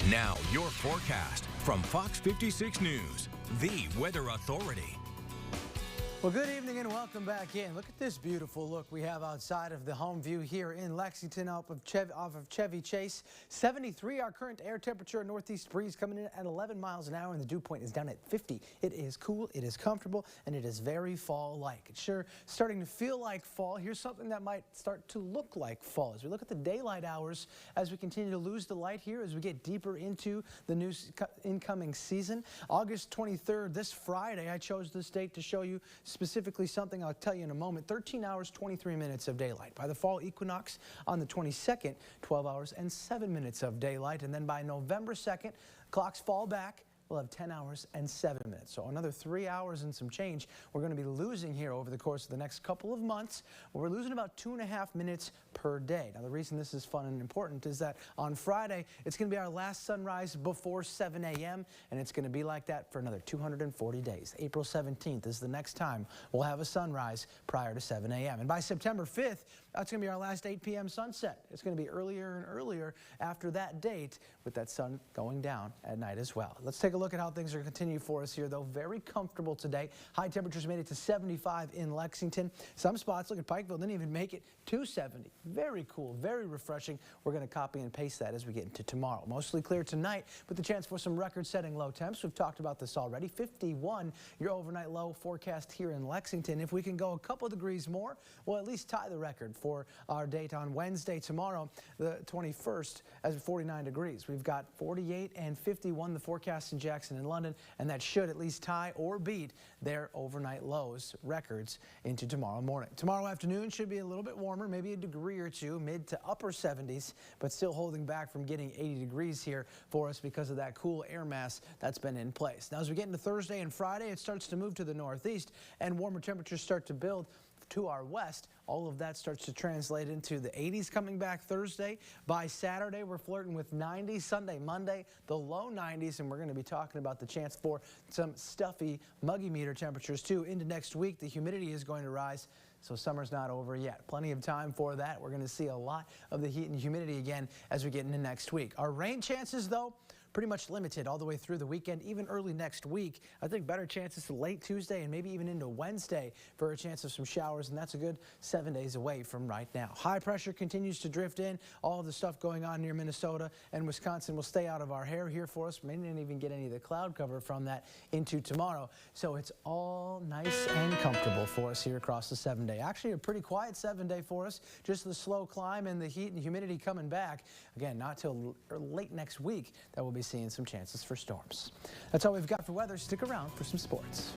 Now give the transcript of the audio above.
Now, your forecast from Fox 56 News, the weather authority. Well, good evening and welcome back in. Look at this beautiful look we have outside of the home view here in Lexington off of Chevy Chase. 73 our current air temperature, northeast breeze coming in at 11 miles an hour, and the dew point is down at 50. It is cool, it is comfortable, and it is very fall-like. It's sure starting to feel like fall. Here's something that might start to look like fall. As we look at the daylight hours, as we continue to lose the light here, as we get deeper into the new incoming season. August 23rd, this Friday, I chose this date to show you specifically something I'll tell you in a moment. 13 hours, 23 minutes of daylight. By the fall equinox on the 22nd, 12 hours and 7 minutes of daylight. And then by November 2nd, clocks fall back. We'll have 10 hours and 7 minutes. So another 3 hours and some change we're going to be losing here over the course of the next couple of months. We're losing about 2.5 minutes per day. Now, the reason this is fun and important is that on Friday, it's going to be our last sunrise before 7 a.m., and it's going to be like that for another 240 days. April 17th is the next time we'll have a sunrise prior to 7 a.m. And by September 5th, that's going to be our last 8 p.m. sunset. It's going to be earlier and earlier after that date, with that sun going down at night as well. Let's take a look at how things are continuing for us here, though. Very comfortable today. High temperatures made it to 75 in Lexington. Some spots, look at Pikeville, didn't even make it to 70. Very cool, very refreshing. We're going to copy and paste that as we get into tomorrow. Mostly clear tonight with the chance for some record-setting low temps. We've talked about this already. 51, your overnight low forecast here in Lexington. If we can go a couple degrees more, we'll at least tie the record for our date on Wednesday, tomorrow, the 21st, as 49 degrees. We've got 48 and 51, the forecast in Jackson and London, and that should at least tie or beat their overnight lows records into tomorrow morning. Tomorrow afternoon should be a little bit warmer, maybe a degree or two, mid to upper 70s, but still holding back from getting 80 degrees here for us because of that cool air mass that's been in place. Now, as we get into Thursday and Friday, it starts to move to the northeast and warmer temperatures start to build to our west. All of that starts to translate into the 80s coming back Thursday. By Saturday, we're flirting with 90s. Sunday, Monday, the low 90s, and we're going to be talking about the chance for some stuffy, muggy meter temperatures too. Into next week, the humidity is going to rise, so summer's not over yet. Plenty of time for that. We're going to see a lot of the heat and humidity again as we get into next week. Our rain chances, though, pretty much limited all the way through the weekend, even early next week. I think better chances late Tuesday and maybe even into Wednesday for a chance of some showers, and that's a good 7 days away from right now. High pressure continues to drift in. All of the stuff going on near Minnesota and Wisconsin will stay out of our hair here for us. May not even get any of the cloud cover from that into tomorrow. So it's all nice and comfortable for us here across the 7-day. Actually, a pretty quiet 7-day for us. Just the slow climb and the heat and humidity coming back. Again, not till late next week that we'll be seeing some chances for storms. That's all we've got for weather. Stick around for some sports.